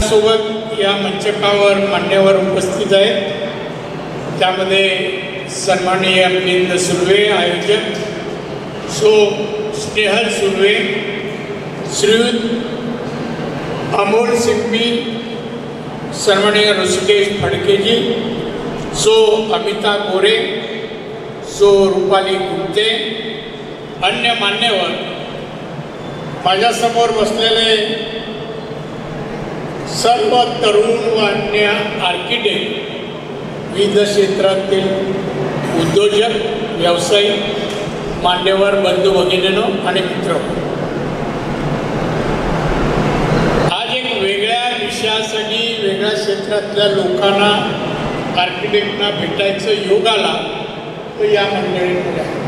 सोबत या मंचकावर मान्यवर उपस्थित आहेत, त्यामध्ये सन्माननीय मिलिंद सुर्वे आयोजक, स्नेहल सुर्वे, श्रीयुत अमोल सिंघवी, सन्माननीय ऋषिकेश फडकेजी, अमिता गोरे, रूपाली गुप्ते, अन्य मान्यवर, माझ्यासमोर बसलेले सर्व तरुण व अन्य आर्किटेक्ट, विविध क्षेत्रातील उद्योजक, व्यावसायिक, मान्यवर, बंधू भगिनींनो आणि मित्र, आज एक वेगळ्या विषयासाठी वेगळ्या क्षेत्रातल्या लोकांना, आर्किटेक्टना भेटायचं योग आला तो या मंडळींमध्ये आहे.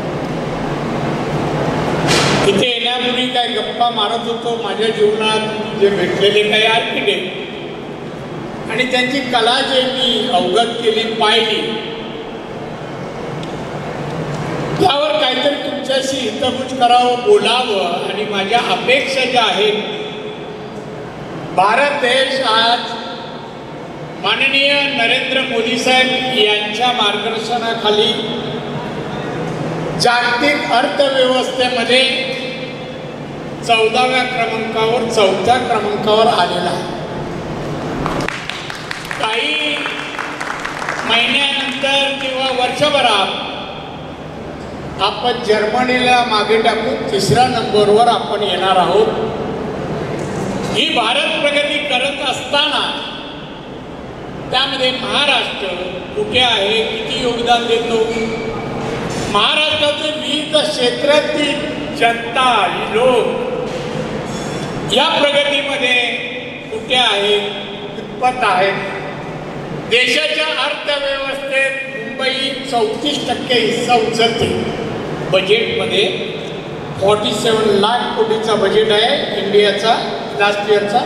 इथे येण्यापूर्वी काय गप्पा मारत होतो, माझ्या जीवनात जे भेटलेले काही आर्किटेक्ट आणि त्यांची कला जे मी अवगत केली, पाहिली, त्यावर काहीतरी तुमच्याशी हितगुज करावं, बोलावं. आणि माझ्या अपेक्षा ज्या आहेत, भारत देश आज माननीय नरेंद्र मोदी साहेब यांच्या मार्गदर्शनाखाली जागतिक अर्थव्यवस्थेमध्ये 14व्या क्रमांकावर 4थ्या क्रमांकावर आलेला आहे. काही महिन्यानंतर किंवा वर्षभरात आपण जर्मनीला मागे टाकून 3ऱ्या नंबरवर आपण येणार आहोत. ही भारत प्रगती करत असताना त्यामध्ये महाराष्ट्र कुठे आहे, किती योगदान देतो, महाराष्ट्रातील विविध क्षेत्रातील जनता, लोक या प्रगतीमध्ये कुठे आहे, कितपत आहे. देशाच्या अर्थव्यवस्थेत मुंबई 34% हिस्सा उचलते. बजेटमध्ये 47 लाख कोटीचा बजेट आहे इंडियाचा लास्ट इयरचा,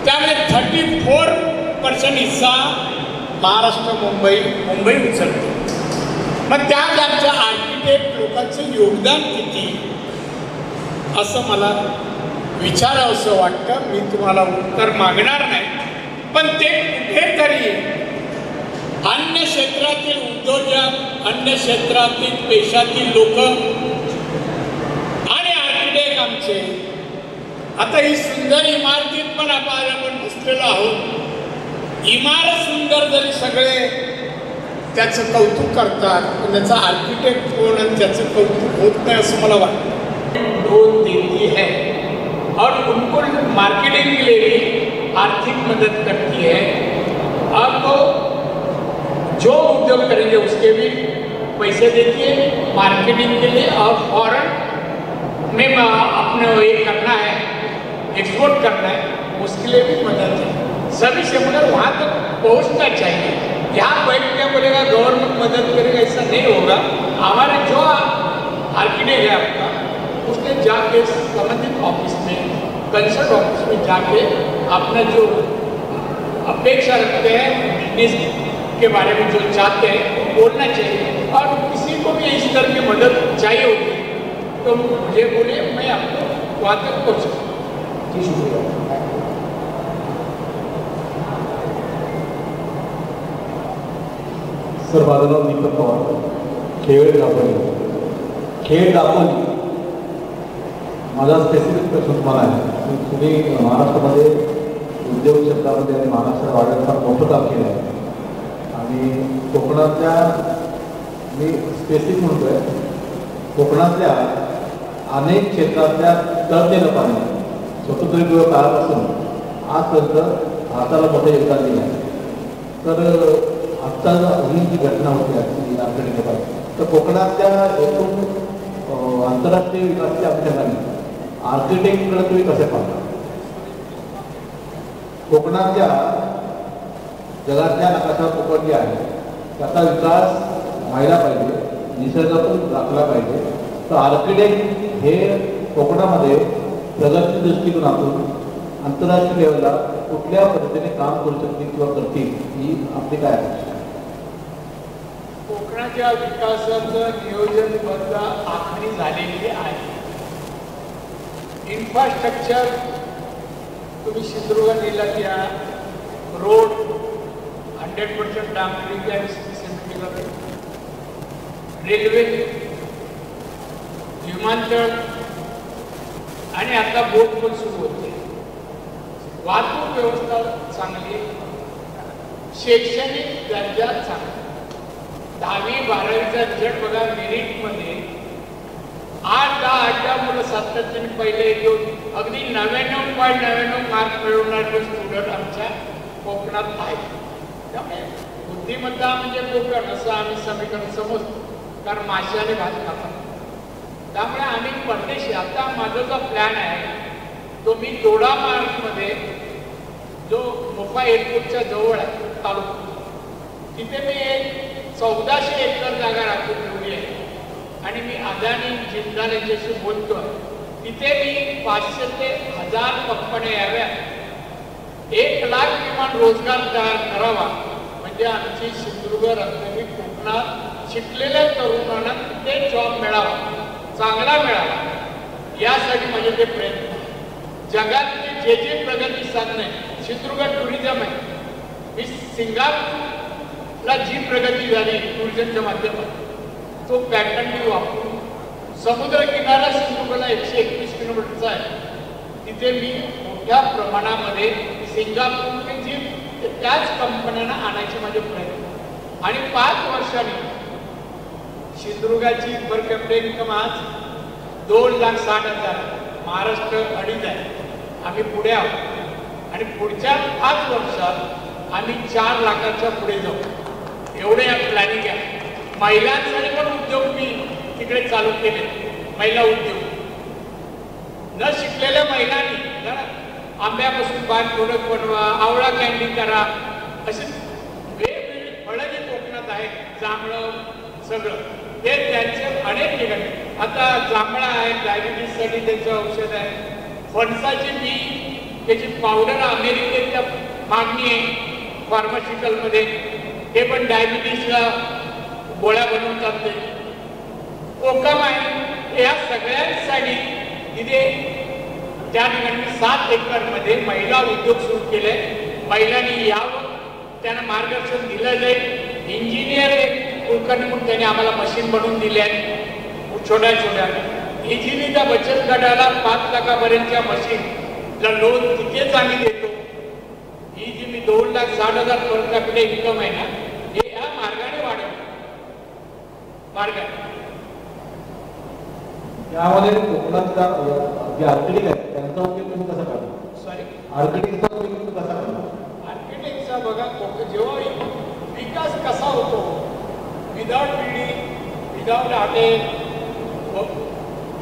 त्यामुळे 34% हिस्सा महाराष्ट्र, मुंबई उचलते. मग त्या आमच्या आर्किटेक्ट लोकांचं योगदान किती असं मला विचारावंसं वाटतं. मी तुम्हाला उत्तर मागणार नाही, पण ते कुठेतरी अन्य क्षेत्रातील उद्योजक, अन्य क्षेत्रातील पेशातील लोक आणि आर्किटेक्ट आमचे, आता ही सुंदर इमारतीत पण आपण बसलेलो आहोत. इमारत सुंदर जरी सगळे त्याचं कौतुक करतात, पण त्याचा आर्किटेक्ट कोण आणि त्याचं कौतुक होत नाही असं मला वाटतं. लोन देती है और उनको मार्केटिंग के लिए भी आर्थिक मदद करती है. अब तो जो उद्योग करेंगे उसके भी पैसे देती है मार्केटिंग के लिए, और फॉरेन में अपने ये करना है, एक्सपोर्ट करना है, उसके लिए भी मदद है. सभी से मगर वहाँ तक पहुँचना चाहिए. यहाँ बैठ के बोलेगा गवर्नमेंट मदद करेगा, ऐसा नहीं होगा. हमारे जो आर्किटेक्ट है आपका, उसने जाके संबंधित ऑफिस में, कंसल्ट ऑफिस में जाके अपना जो अपेक्षा रखते हैं, बिजनेस के बारे में जो चाहते हैं वो बोलना चाहिए. और किसी को भी इस तरह की मदद चाहिए होगी तो मुझे बोलिए, मैं आपको वहाँ तक पहुँचाऊँ. सर, माझं नाव दीपक पवार, खेळ दापोली. माझा स्पेसिफिक प्रश्न तुम्हाला आहे. तुम्ही महाराष्ट्रामध्ये उद्योग क्षेत्रामध्ये आणि महाराष्ट्र वाढत फार मोठं काम केलं आहे आणि कोकणातल्या मी स्पेसिफिक म्हणतो आहे कोकणातल्या अनेक क्षेत्रातल्या तळलेलं पाणी स्वातंत्र्यपूर्व काळापासून आजपर्यंत भारताला मोठं योगदान दिलं आहे. तर आत्ता ही जी घटना होती आजची आर्किटेक्ट तर कोकणातल्या एकूण आंतरराष्ट्रीय विकासाच्या अनुषंगाने आर्किटेक्टकडे तुम्ही कसे पाहता? कोकणातल्या जगातल्या नकाशावर कोकण जे आहे त्याचा विकास व्हायला पाहिजे, निसर्गातून राखला पाहिजे. तर आर्किटेक्ट हे कोकणामध्ये प्रगती दृष्टिकोनातून आंतरराष्ट्रीय लेवलला कुठल्या पद्धतीने काम करू शकतील किंवा करतील ही आपली काय अपेक्षा आहे? कोकणाच्या विकासाचं नियोजनबद्ध आखणी झालेली आहे. इन्फ्रास्ट्रक्चर तुम्ही सिंधुदुर्ग जिल्ह्यात या रोड 100% डांबरी आणि सिमेंट, रेल्वे, विमानतळ आणि आता बोट पण सुरू होते. वाहतूक व्यवस्था चांगली, शैक्षणिक दर्जा चांगला. 10वी 12वीचा रिझल्ट बघा, मेरिटमध्ये 8-10 मुलं सातत्याने पहिले येऊन अगदी 99.99 मार्क मिळवणारे स्टुडंट आमच्या कोकणात आहेत. त्यामुळे बुद्धिमत्ता म्हणजे कोकण असं आम्ही समीकरण समजतो, कारण माशाने भात खातात. त्यामुळे आम्ही परदेशी आता माझा जो प्लॅन आहे तो मी दोडामार्गमध्ये जो मोठा एअरपोर्टच्या जवळ आहे तालुका, तिथे मी एक 1400 एकर जागा राखून ठेवली आहे आणि मी अदानी जिंदाल यांच्याशी बोलतो आहे. तिथे मी 500 ते 1000 कंपन्या याव्या, 1 लाख किमान रोजगार तयार करावा, म्हणजे आमची सिंधुदुर्ग रत्नागिरी कोकणात शिकलेल्या तरुणांना तिथे जॉब मिळावा, चांगला मिळावा, यासाठी माझे ते प्रयत्न आहे. जगातली जे प्रगती साधन आहे, सिंधुदुर्ग टुरिझम आहे. मी सिंगापूरला जी प्रगती झाली टुरिझमच्या माध्यमातून तो पॅटर्न मी वापरून समुद्र किनारा सिंधुदुर्गला 121 किलोमीटरचा आहे. तिथे मी मोठ्या प्रमाणामध्ये सिंगापूर जी त्याच कंपन्यांना आणायचे माझे प्रयत्न आणि 5 वर्षांनी सिंधुदुर्गाची पर कॅपिटा इन्कम आज 2,60,000, महाराष्ट्र 2.5 आहे. आम्ही पुढे आहोत आणि पुढच्या 5 वर्षात आम्ही 4 लाखाच्या पुढे जाऊ, एवढे या प्लॅनिंग आहे. महिलांसाठी पण उद्योग मी तिकडे चालू केले, महिला उद्योग. न शिकलेल्या महिलांनी आंब्यापासून बाग प्रोडक्ट बनवा, आवळा कॅन्डी करा, असे वेगवेगळी फळं जी कोकणात आहेत, जांभळं सगळं हे त्यांचे अनेक ठिकाणी. आता जांभळा आहे, डायबिटीजसाठी त्याचं औषध आहे. फणसाची बी त्याची पावडर अमेरिकेच्या मागणी आहे फार्मास्युटिकलमध्ये, हे पण डायबिटीजला गोळ्या बनवतात. ते कोकम आहे. या सगळ्यांसाठी तिथे त्या ठिकाणी 7 एकरमध्ये महिला उद्योग सुरू केले. महिलांनी यावं, त्यांना मार्गदर्शन दिलं जाईल. इंजिनियर कुलकर्णी म्हणून त्यांनी आम्हाला मशीन बनवून दिले आहेत छोट्या छोट्या. इजिलीच्या बचत गटाला 5 लाखापर्यंतच्या मशीनला लोन तिथेच आम्ही देतो. ही जी मी 2,60,000 पर कॅपिटा इन्कम आहे ना, हे या मार्गाने वाढवतो मार्गाने. यामध्ये कोकणातला जे आर्किटेक्ट आहे त्यांचा उपयोग तुम्ही कसा करता? सॉरी, आर्किटेक्टचा उपयोग तुम्ही कसा करता? आर्किटेक्टचा बघा, जेव्हा विकास कसा होतो विदाउट बिल्डिंग, विदाउट हॉटेल,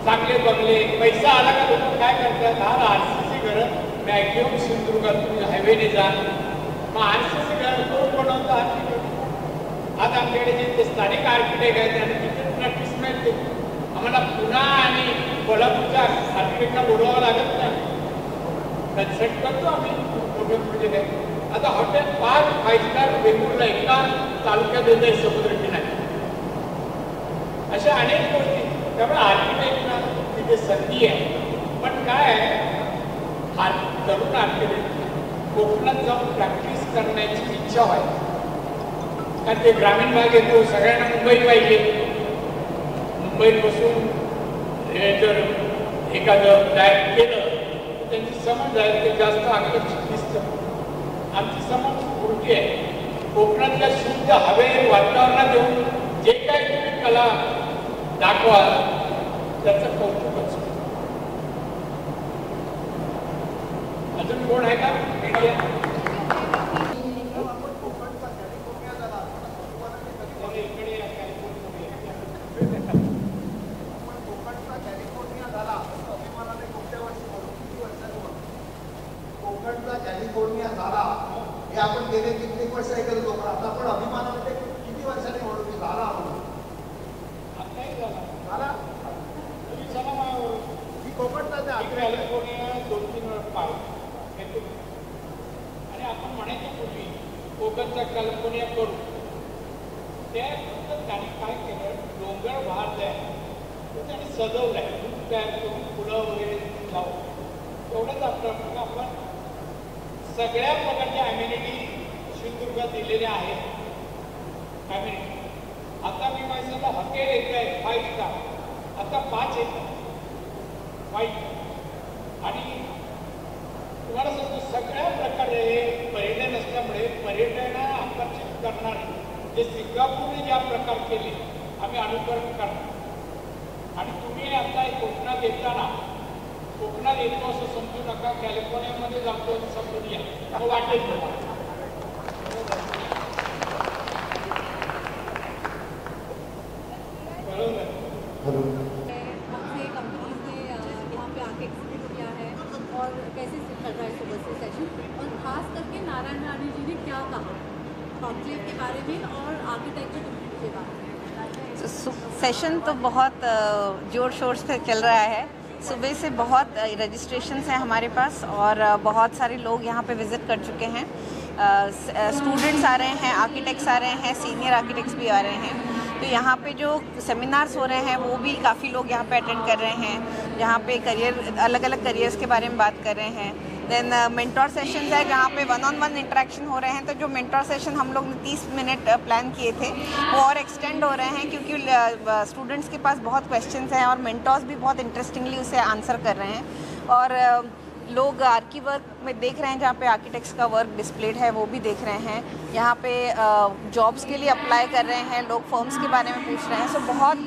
चांगले बंगले, पैसा आला का लोक काय करतात? हा RCC घरं मॅक्झिमम सिंधुदुर्गात तुम्ही हायवेने जा, मग RCC घर कोण बनवतं? आर्किटेक्ट. आज आमच्याकडे जे स्थानिक आर्किटेक्ट आहेत त्यांना तिथे प्रॅक्टिस मिळते. आम्हाला पुणे आणि कोल्हापूरच्या आर्किटेक्टला बोलवावं लागत नाही, कन्सल्ट करतो आम्ही मोठे प्रोजेक्ट आहे. आता हॉटेल 5 स्टार वेंगुर्ला एका तालुक्यात येत आहे समुद्रकिनारी. अशा अनेक गोष्टी. त्यामुळे आर्किटेक्टला तिथे संधी आहे. पण काय आहे, तरुण आर्किटेक्ट कोकणात जाऊन प्रॅक्टिस करण्याची इच्छा व्हायची. कारण ते ग्रामीण भाग येतो, सगळ्यांना मुंबई पाहिजे. मुंबईत बसून जर एखादं तयार केलं त्यांची समज आहे ते जास्त आकर्षित दिसतं. आमची समज पूर्ती आहे. कोकणातल्या शुद्ध हवे वातावरणात येऊन जे काय तुम्ही कला दाखवाल त्याचं कौतुकच. अजून कोण आहे का मीडिया? कोकणचा कॅलिफोर्निया झाला हे आपण गेले कित्येक वर्ष ऐकत होतो, पण आता आपण अभिमानाने किती वर्षांनी म्हणू की झाला म्हणून. झाला ही कोकणचा कॅलिफोर्निया 2-3 वेळा पाहिजे आणि आपण म्हणायच्या पूर्वी कोकणचा कॅलिफोर्निया करू. त्या त्यांनी काय केलं, डोंगर वाहतलाय तो त्यांनी सजवलाय, दूध तयार करून फुलं वगैरे लावून तेवढंच आपलं. आपण सगळ्या प्रकारच्या ॲम्युनिटी सिंधुदुर्गात दिलेल्या आहेत. ॲम्युनिटी आता मी माझ्याला हॉटेल येत आहे 5 स्टार, आता 5 येतात 5. आणि तुम्हाला सांगतो सगळ्या प्रकारे पर्यटन असल्यामुळे पर्यटनाला आकर्षित करणारे जे सिंगापूरने ज्या प्रकार केले आम्ही अनुकरण करणार. आणि तुम्ही आता कोकणात येताना कोकणात येतो असं समजू नका, कॅलिफोर्नियामध्ये जातो असं समजून या, वाटेल तुम्हाला. हमसे कंपनीज ने यहाँ पे आके एक्सप्लेन किया है और कैसे चल रहा है सुबह से सेशन, और ख़ास करके नारायण रानी जी ने क्या कहा कॉन्क्लेव के बारे में और आर्किटेक्चर के बारे में. सेशन तो बहुत ज़ोर शोर से चल रहा है. सुबह से बहुत रजिस्ट्रेशंस हैं हमारे पास और बहुत सारे लोग यहाँ पे विज़िट कर चुके हैं. स्टूडेंट्स आ रहे हैं, आर्किटेक्ट्स आ रहे हैं, सीनियर आर्किटेक्ट्स भी आ रहे हैं. तो यहाँ पे जो सेमिनार्स हो रहे हैं वो भी काफ़ी लोग यहाँ पे अटेंड कर रहे हैं. यहाँ पे करियर, अलग अलग करियर्स के बारे में बात कर रहे हैं. देन मेंटोर सेशंस है जहाँ पे 1-on-1 इंटरेक्शन हो रहे हैं. तो जो मेंटोर सेशन हम लोग ने 30 मिनट प्लान किए थे वो और एक्सटेंड हो रहे हैं क्योंकि स्टूडेंट्स के पास बहुत क्वेश्चंस हैं और मेंटोर्स भी बहुत इंटरेस्टिंगली उसे आंसर कर रहे हैं. और लोग आर्की वर्क में देख रहे हैं, जहाँ पे आर्किटेक्ट्स का वर्क डिस्प्लेड है वो भी देख रहे हैं. यहाँ पे जॉब्स के लिए अप्लाई कर रहे हैं लोग, फर्म्स के बारे में पूछ रहे हैं. सो बहुत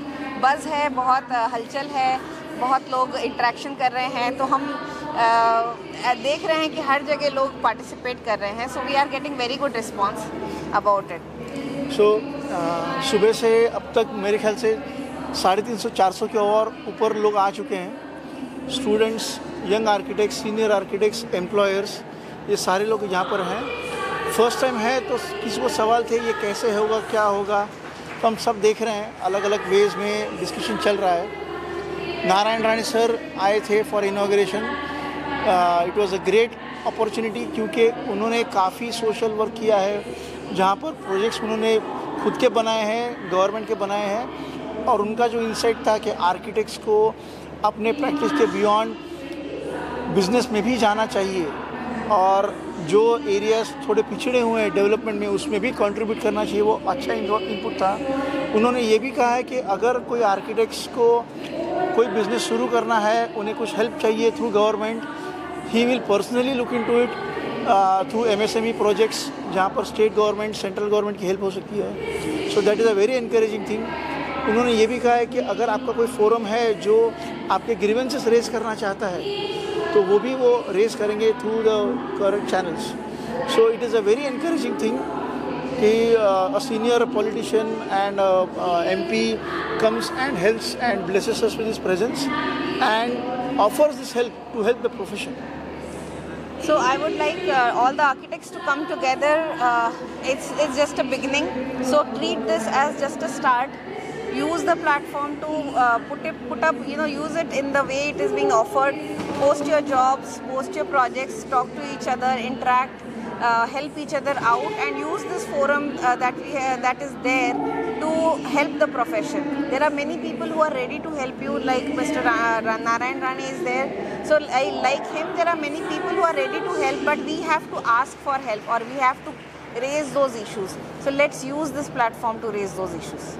बज़ है, बहुत हलचल है, बहुत लोग इंटरेक्शन कर रहे हैं. तो हम देख रहे हैं कि हर जगह लोग पार्टिसिपेट कर रहे हैं. So we are getting very good response about it. So सुबह से अब तक मेरे ख्याल से 350-400 के और ऊपर लोग आ चुके हैं. Students, young architects, senior architects, employers, ये सारे लोग यहाँ पर हैं. फर्स्ट टाइम है तो किसी को सवाल थे ये कैसे होगा, क्या होगा, तो हम सब देख रहे हैं. अलग अलग वेज में डिस्कशन चल रहा है. नारायण रानी सर आए थे for inauguration. It was a great opportunity क्योंकि उन्होंने काफ़ी सोशल वर्क किया है जहाँ पर प्रोजेक्ट्स उन्होंने खुद के बनाए हैं, गवर्नमेंट के बनाए हैं. और उनका जो इंसाइट था कि आर्किटेक्ट्स को अपने प्रैक्टिस के बियॉन्ड बिजनेस में भी जाना चाहिए और जो एरियाज थोड़े पिछड़े हुए हैं डेवलपमेंट में उसमें भी कंट्रीब्यूट करना चाहिए, वो अच्छा इनपुट था. उन्होंने ये भी कहा है कि अगर कोई आर्किटेक्ट्स को कोई बिज़नेस शुरू करना है, उन्हें कुछ हेल्प चाहिए through government, he will personally look into it through MSME projects जहाँ पर स्टेट गवर्नमेंट, सेंट्रल गवर्नमेंट की हेल्प हो सकती है. So that is a very encouraging thing. उन्होंने ये भी कहा है कि अगर आपका कोई फोरम है जो आपके ग्रीवेंसेस रेज करना चाहता है तो वो भी वो रेज करेंगे through the correct channels. So it is a very encouraging thing कि a senior politician and MP comes and helps and blesses us with his presence and offers this help to help the profession. So I would like all the architects to come together. It's just a beginning. So treat this as just a start. Use the platform to put up, use it in the way it is being offered. Post your jobs, post your projects, talk to each other, interact, help each other out, and use this forum that is there to help the profession. There are many people who are ready to help you, like Mr. Narayan Rani is there. So like him, there are many people who are ready to help, but we have to ask for help or we have to raise those issues. So let's use this platform to raise those issues.